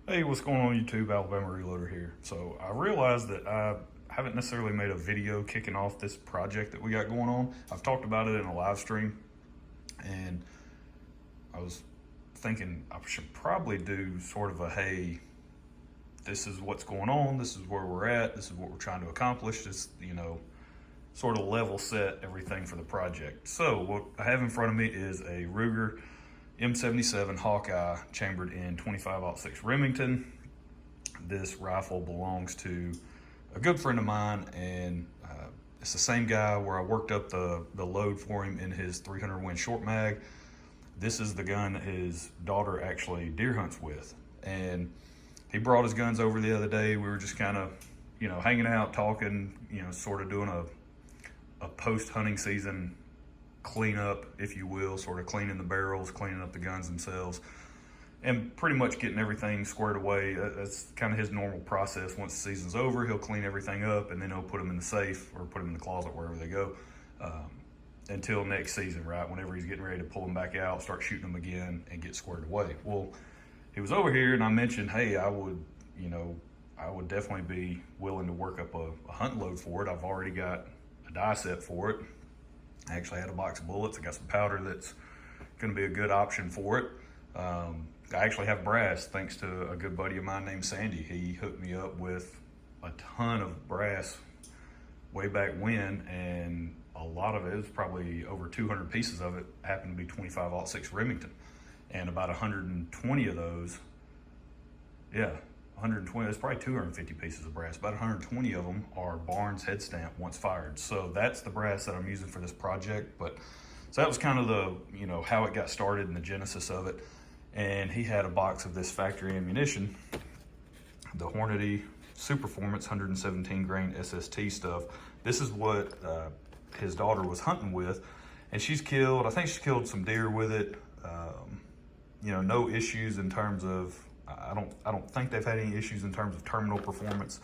Hey, what's going on YouTube? Alabama Reloader here. So I realized that I haven't necessarily made a video kicking off this project that we got going on. I've talked about it in a live stream, and I was thinking I should probably do sort of a, hey, this is what's going on, this is where we're at, this is what we're trying to accomplish, this, sort of level set everything for the project. So what I have in front of me is a Ruger M77 Hawkeye chambered in 25-06 Remington. This rifle belongs to a good friend of mine, and it's the same guy where I worked up the load for him in his 300 Win short mag. This is the gun that his daughter actually deer hunts with, and he brought his guns over the other day. We were just kind of, hanging out, talking, sort of doing a post-hunting season cleanup, if you will, sort of cleaning the barrels, cleaning up the guns themselves, and pretty much getting everything squared away. That's kind of his normal process. Once the season's over, he'll clean everything up, and then he'll put them in the safe or put them in the closet, wherever they go, until next season, right? Whenever he's getting ready to pull them back out, start shooting them again, and get squared away. Well, he was over here, and I mentioned, hey, I would definitely be willing to work up a hunt load for it. I've already got a die set for it. I actually had a box of bullets. I got some powder that's going to be a good option for it. I actually have brass, thanks to a good buddy of mine named Sandy. He hooked me up with a ton of brass way back when, and a lot of it was probably over 200 pieces of it happened to be 25-06 Remington, and about 120 of those, 120, there's probably 250 pieces of brass. About 120 of them are Barnes head stamp once fired. So that's the brass that I'm using for this project. But so that was kind of the, how it got started and the genesis of it. And he had a box of this factory ammunition, the Hornady Superformance 117 grain SST stuff. This is what his daughter was hunting with, and I think she's killed some deer with it. No issues in terms of, I don't think they've had any issues in terms of terminal performance.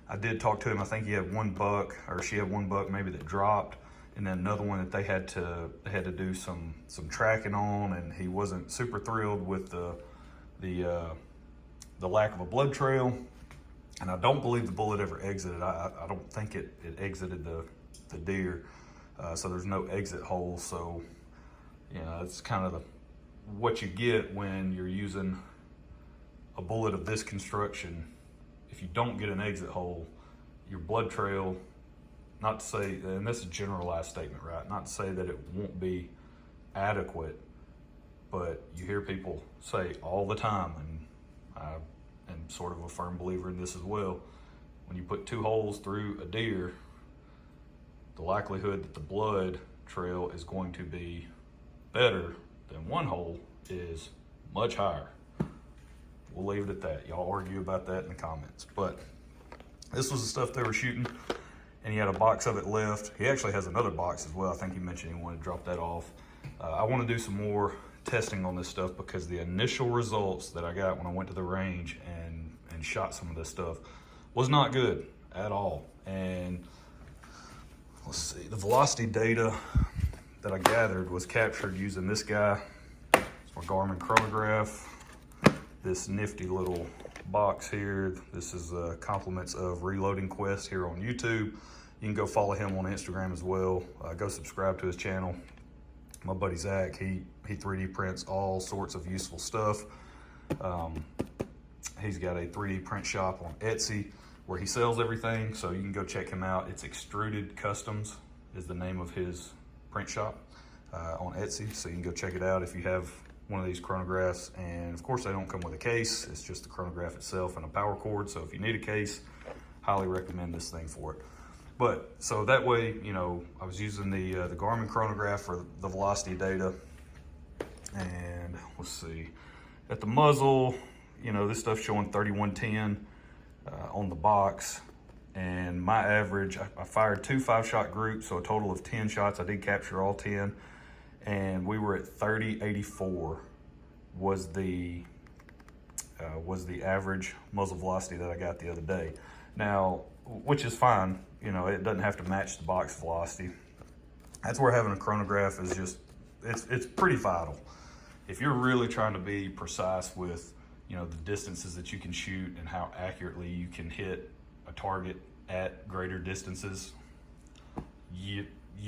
I did talk to him. I think he had one buck, or she had one buck maybe that dropped, and then another one that they had to do some tracking on, and he wasn't super thrilled with the lack of a blood trail. And I don't believe the bullet ever exited. I don't think it exited the deer, so there's no exit hole. So it's kind of what you get when you're using a bullet of this construction. If you don't get an exit hole, your blood trail, not to say, and this is a generalized statement, right? Not to say that it won't be adequate, but you hear people say all the time, and I am sort of a firm believer in this as well, when you put two holes through a deer, the likelihood that the blood trail is going to be better than one hole is much higher. We'll leave it at that. Y'all argue about that in the comments. But this was the stuff they were shooting, and he had a box of it left. He actually has another box as well. I think he mentioned he wanted to drop that off. I want to do some more testing on this stuff, because the initial results that I got when I went to the range and shot some of this stuff was not good at all. And let's see, the velocity data that I gathered was captured using this guy. It's my Garmin Chronograph. This nifty little box here. This is compliments of Reloading Quest here on YouTube. You can go follow him on Instagram as well. Go subscribe to his channel. My buddy Zach, he 3D prints all sorts of useful stuff. He's got a 3D print shop on Etsy where he sells everything, so you can go check him out. It's Extruded Customs is the name of his print shop on Etsy, so you can go check it out if you have one of these chronographs. And of course they don't come with a case, it's just the chronograph itself and a power cord. So if you need a case, highly recommend this thing for it. But so that way, I was using the Garmin Chronograph for the velocity data. And let's see, at the muzzle, this stuff's showing 3110 on the box. And my average, I fired 2 5-shot groups, so a total of 10 shots. I did capture all 10. And we were at 3084 was the average muzzle velocity that I got the other day. Now, which is fine, it doesn't have to match the box velocity. That's where having a chronograph is just, it's pretty vital. If you're really trying to be precise with you know, the distances that you can shoot and how accurately you can hit a target at greater distances. You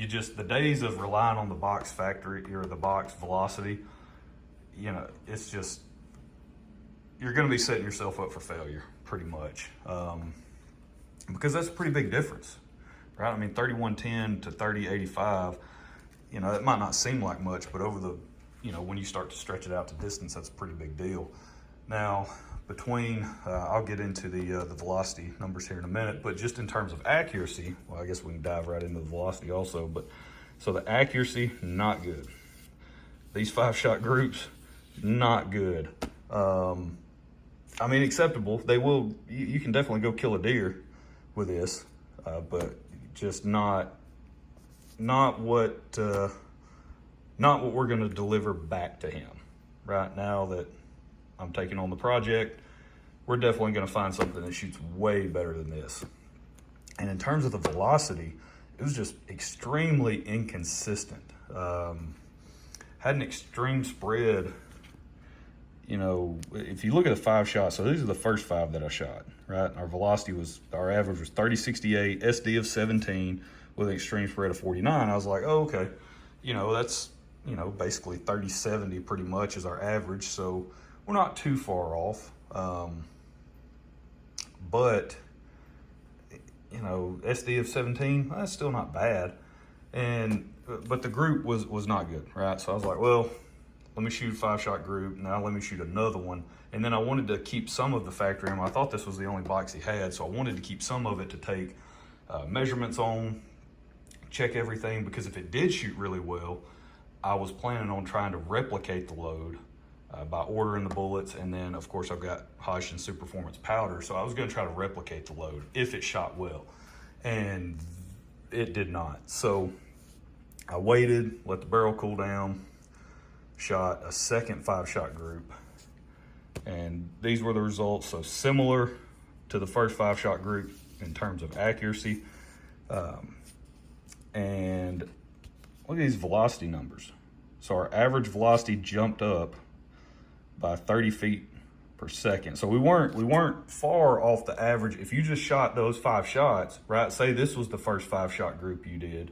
just, the days of relying on the box factory or the box velocity, you know, it's just, you're going to be setting yourself up for failure pretty much, because that's a pretty big difference, right? I mean, 3110 to 3085, you know, it might not seem like much, but over the, you know, when you start to stretch it out to distance, that's a pretty big deal. Now, between, I'll get into the velocity numbers here in a minute, but just in terms of accuracy, well, I guess we can dive right into the velocity also, but so the accuracy, not good. These 5-shot groups, not good. I mean, acceptable. They will, you can definitely go kill a deer with this, but just not what we're going to deliver back to him. Right now that I'm taking on the project, we're definitely going to find something that shoots way better than this. And in terms of the velocity, it was just extremely inconsistent. Had an extreme spread. You know, if you look at the 5 shots, so these are the first 5 that I shot, right? Our velocity was, our average was 30.68, SD of 17 with an extreme spread of 49. I was like, oh, okay. You know, that's, you know, basically 30.70 pretty much is our average. So we're not too far off. But, you know, SD of 17, that's still not bad. But the group was not good, right? So I was like, well, let me shoot a 5-shot group. Now let me shoot another one. And then I wanted to keep some of the factory ammo. I thought this was the only box he had, so I wanted to keep some of it to take measurements on, check everything, because if it did shoot really well, I was planning on trying to replicate the load by ordering the bullets. And then of course I've got Hodgdon Super Performance powder, so I was gonna try to replicate the load if it shot well. And it did not. So I waited, let the barrel cool down, shot a second 5-shot group, and these were the results. So similar to the first 5-shot group in terms of accuracy. And look at these velocity numbers. So our average velocity jumped up by 30 feet per second. So we weren't far off the average. If you just shot those 5 shots, right? Say this was the first 5-shot group you did,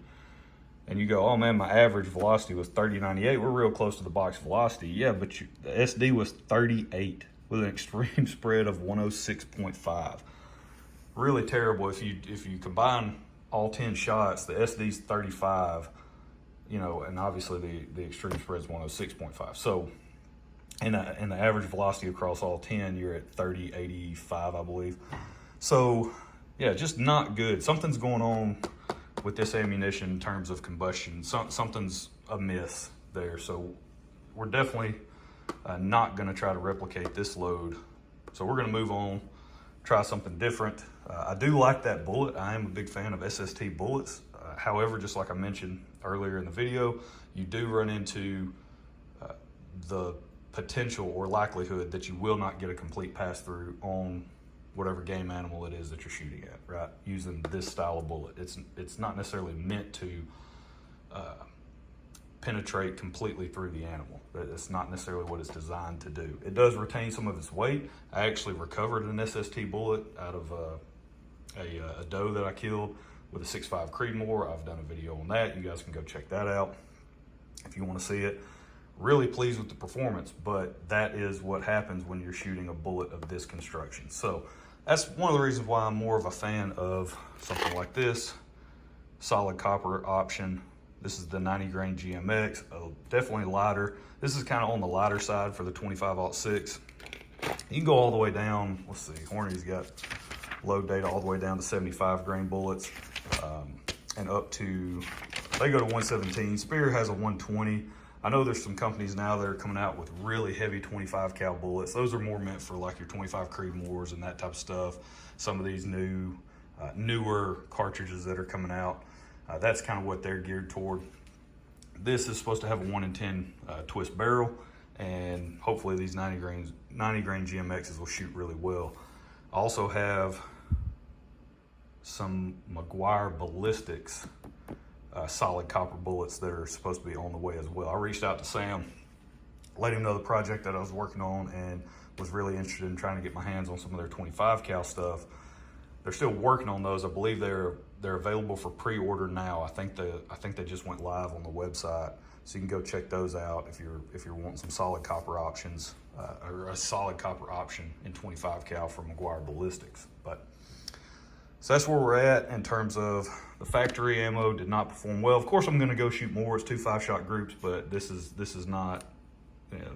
and you go, oh man, my average velocity was 30.98. We're real close to the box velocity. Yeah, but the SD was 38 with an extreme spread of 106.5. Really terrible. If you combine all 10 shots, the SD's 35, you know, and obviously the extreme spread is 106.5. So, and the average velocity across all 10, you're at 30.85, I believe. So, yeah, just not good. Something's going on with this ammunition in terms of combustion. Something's amiss there. So we're definitely not going to try to replicate this load. So we're going to move on, try something different. I do like that bullet. I am a big fan of SST bullets. However, just like I mentioned earlier in the video, you do run into the potential or likelihood that you will not get a complete pass through on whatever game animal it is that you're shooting at, right? Using this style of bullet. It's not necessarily meant to penetrate completely through the animal. It's not necessarily what it's designed to do. It does retain some of its weight. I actually recovered an SST bullet out of a doe that I killed with a 6.5 Creedmoor. I've done a video on that. You guys can go check that out if you want to see it. Really pleased with the performance, but that is what happens when you're shooting a bullet of this construction. So that's one of the reasons why I'm more of a fan of something like this, solid copper option. This is the 90 grain GMX, definitely lighter. This is kind of on the lighter side for the 25-06. You can go all the way down, let's see, Hornedy's got load data all the way down to 75 grain bullets, and up to, they go to 117. Spear has a 120. I know there's some companies now that are coming out with really heavy 25 cal bullets. Those are more meant for like your 25 Creedmoors and that type of stuff. Some of these newer cartridges that are coming out, that's kind of what they're geared toward. This is supposed to have a 1 in 10 twist barrel, and hopefully these 90 grain GMXs will shoot really well. I also have some McGuire Ballistics solid copper bullets that are supposed to be on the way as well. I reached out to Sam let him know the project that I was working on and was really interested in trying to get my hands on some of their 25 cal stuff. They're still working on those. I believe they're available for pre-order now. I think they just went live on the website, so you can go check those out if you're wanting some solid copper options or a solid copper option in 25 cal from McGuire Ballistics. But so that's where we're at in terms of the factory ammo. Did not perform well. Of course, I'm going to go shoot more. It's 2 5-shot groups, but this is not.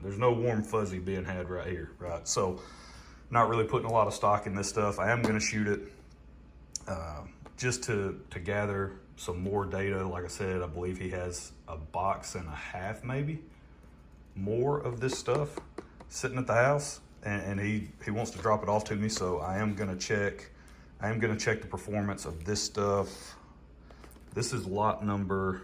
There's no warm fuzzy being had right here, right? So, not really putting a lot of stock in this stuff. I am going to shoot it just to gather some more data. Like I said, I believe he has a box and a half, maybe more of this stuff sitting at the house, and he wants to drop it off to me. So I am going to check. The performance of this stuff. This is lot number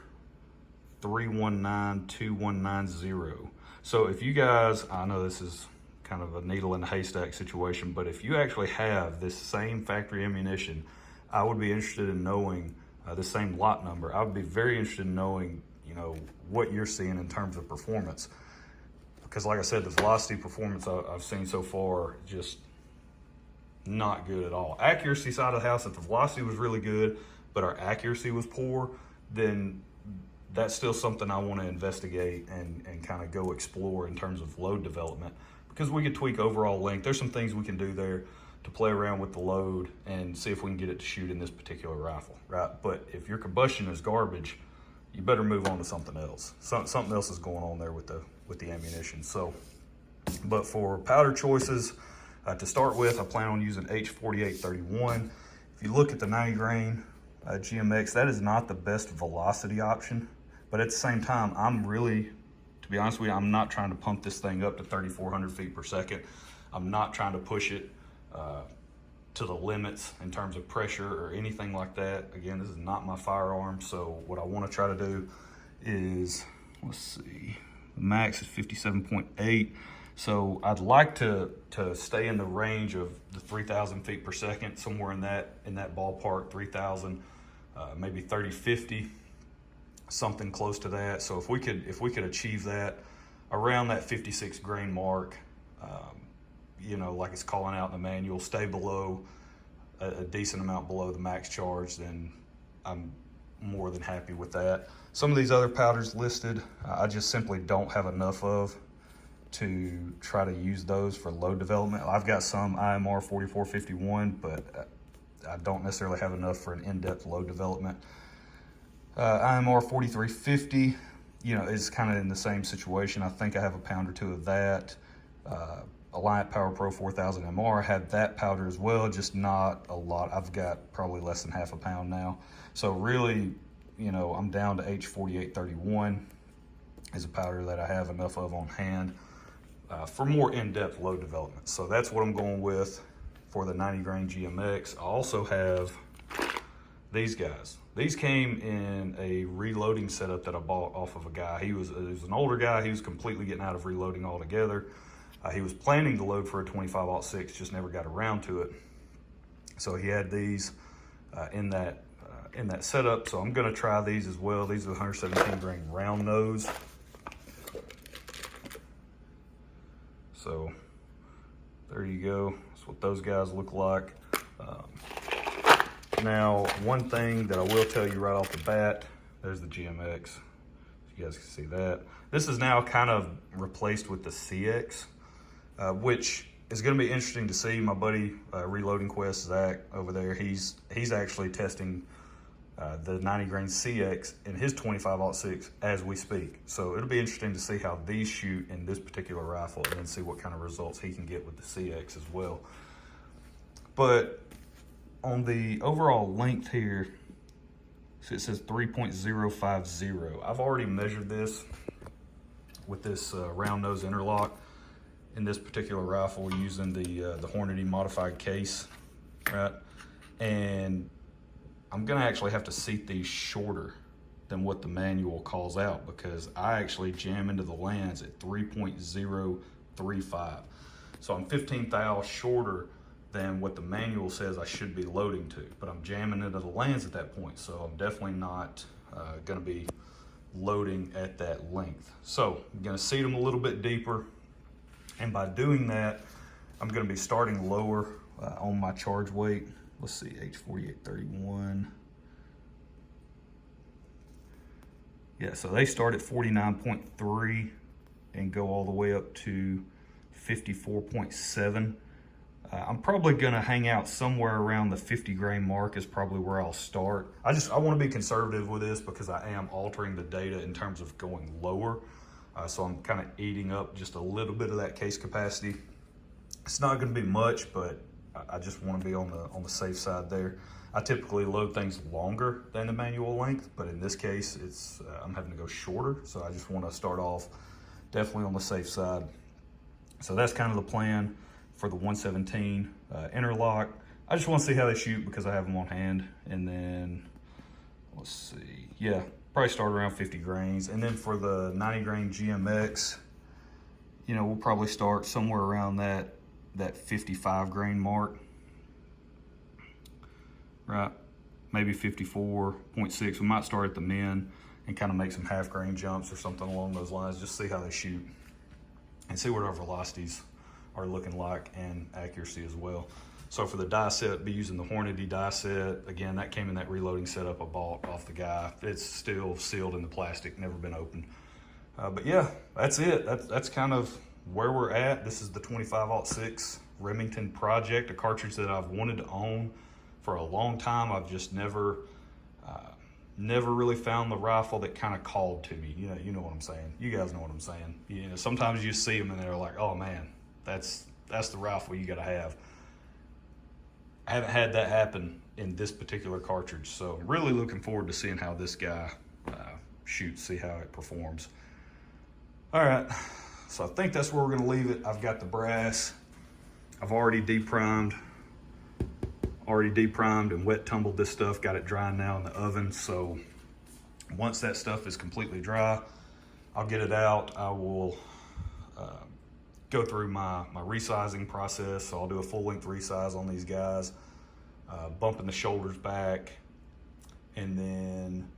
3192190. So if you guys, I know this is kind of a needle in a haystack situation, but if you actually have this same factory ammunition, I would be interested in knowing the same lot number. I would be very interested in knowing, what you're seeing in terms of performance. Because like I said, the velocity performance I've seen so far, just not good at all. Accuracy side of the house, if the velocity was really good, but our accuracy was poor, then that's still something I want to investigate and kind of go explore in terms of load development, because we could tweak overall length. There's some things we can do there to play around with the load and see if we can get it to shoot in this particular rifle, right? But if your combustion is garbage, you better move on to something else. Something else is going on there with the ammunition. So, but for powder choices, to start with, I plan on using H4831. If you look at the 90 grain GMX, that is not the best velocity option, but at the same time, to be honest with you, I'm not trying to pump this thing up to 3,400 feet per second. I'm not trying to push it to the limits in terms of pressure or anything like that. Again, this is not my firearm, so what I want to try to do is, let's see, the max is 57.8. So I'd like to stay in the range of the 3,000 feet per second, somewhere in that ballpark, 3,000, maybe 3050, something close to that. So if we could achieve that around that 56 grain mark, like it's calling out in the manual, stay below a decent amount below the max charge, then I'm more than happy with that. Some of these other powders listed, I just simply don't have enough of to try to use those for load development. I've got some IMR 4451, but I don't necessarily have enough for an in-depth load development. IMR 4350, is kind of in the same situation. I think I have a pound or two of that. Alliant Power Pro 4000 MR, I had that powder as well, just not a lot. I've got probably less than half a pound now. So really, I'm down to H4831 is a powder that I have enough of on hand for more in-depth load development. So that's what I'm going with for the 90 grain GMX. I also have these guys. These came in a reloading setup that I bought off of a guy. He was an older guy. He was completely getting out of reloading altogether. He was planning to load for a 25-06, just never got around to it. So he had these in that setup. So I'm going to try these as well. These are the 117 grain round nose. So there you go. That's what those guys look like. Now, one thing that I will tell you right off the bat, there's the GMX. You guys can see that. This is now kind of replaced with the CX, which is going to be interesting to see. My buddy Reloading Quest, Zach, over there, he's actually testing the 90 grain CX in his 25-06 as we speak. So it'll be interesting to see how these shoot in this particular rifle and then see what kind of results he can get with the CX as well. But on the overall length here, so it says 3.050. I've already measured this with this round nose interlock in this particular rifle using the Hornady modified case, right? And I'm gonna actually have to seat these shorter than what the manual calls out, because I actually jam into the lands at 3.035. So I'm 15 thou shorter than what the manual says I should be loading to, but I'm jamming into the lands at that point. So I'm definitely not gonna be loading at that length. So I'm gonna seat them a little bit deeper. And by doing that, I'm gonna be starting lower on my charge weight. Let's see, H4831. Yeah, so they start at 49.3 and go all the way up to 54.7. I'm probably gonna hang out somewhere around the 50 grain mark is probably where I'll start. I wanna be conservative with this because I am altering the data in terms of going lower. So I'm kind of eating up just a little bit of that case capacity. It's not gonna be much, but I just wanna be on the safe side there. I typically load things longer than the manual length, but in this case, I'm having to go shorter. So I just wanna start off definitely on the safe side. So that's kind of the plan for the 117 interlock. I just want to see how they shoot because I have them on hand. And then let's see, yeah, probably start around 50 grains. And then for the 90 grain GMX, you know, we'll probably start somewhere around that 55 grain mark, right? Maybe 54.6. We might start at the min and kind of make some half grain jumps or something along those lines, just see how they shoot and see what our velocities are looking like and accuracy as well. So for the die set, be using the Hornady die set. Again, that came in that reloading setup I bought off the guy. It's still sealed in the plastic, never been opened. But yeah, that's it. That's kind of where we're at. This is the 25-06 Remington project, a cartridge that I've wanted to own for a long time. I've just never really found the rifle that kind of called to me. You know what I'm saying. You guys know what I'm saying. You know, sometimes you see them and they're like, oh man, that's the rifle you gotta have. I haven't had that happen in this particular cartridge, so really looking forward to seeing how this guy shoots, see how it performs. All right, so I think that's where we're gonna leave it. I've got the brass. I've already deprimed and wet tumbled this stuff, got it drying now in the oven. So once that stuff is completely dry, I'll get it out. I will go through my resizing process. So I'll do a full length resize on these guys, bumping the shoulders back. And then,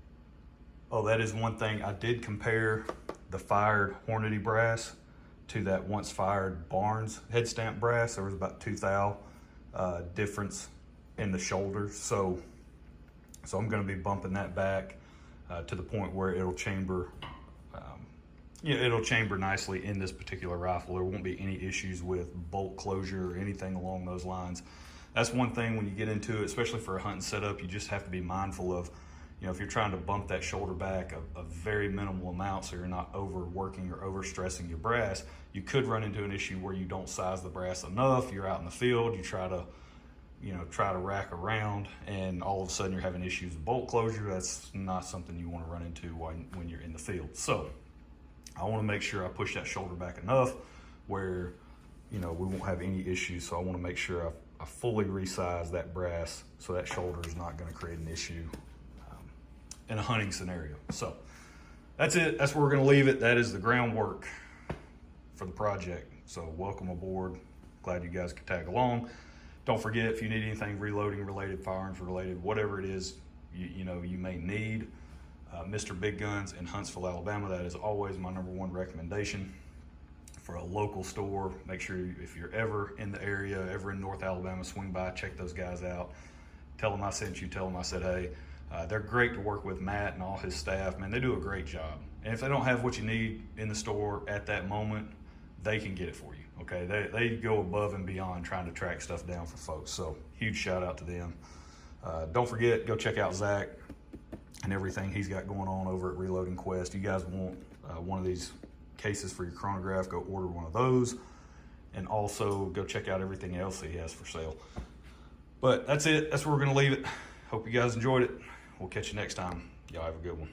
oh, that is one thing. I did compare the fired Hornady brass to that once fired Barnes head stamp brass. There was about 2 thou difference in the shoulders. So I'm gonna be bumping that back to the point where it'll chamber, it'll chamber nicely in this particular rifle. There won't be any issues with bolt closure or anything along those lines. That's one thing when you get into it, especially for a hunting setup, you just have to be mindful of, you know, if you're trying to bump that shoulder back a very minimal amount so you're not overworking or overstressing your brass, you could run into an issue where you don't size the brass enough. You're out in the field, you try to rack around, and all of a sudden you're having issues with bolt closure. That's not something you want to run into when you're in the field. So I want to make sure I push that shoulder back enough where, you know, we won't have any issues. So I want to make sure I fully resize that brass so that shoulder is not going to create an issue in a hunting scenario. So that's it. That's where we're going to leave it. That is the groundwork for the project. So welcome aboard. Glad you guys could tag along. Don't forget, if you need anything reloading related, firearms related, whatever it is you may need, Mr. Big Guns in Huntsville, Alabama. That is always my #1 recommendation for a local store. Make sure if you're ever in the area, ever in North Alabama, swing by, check those guys out. Tell them I sent you, tell them I said, hey. They're great to work with. Matt and all his staff, man, they do a great job. And if they don't have what you need in the store at that moment, they can get it for you, okay? They go above and beyond trying to track stuff down for folks. So huge shout out to them. Don't forget, go check out Zach and everything he's got going on over at Reloading Quest. You guys want one of these cases for your chronograph, go order one of those. And also go check out everything else that he has for sale. But that's it. That's where we're gonna leave it. Hope you guys enjoyed it. We'll catch you next time. Y'all have a good one.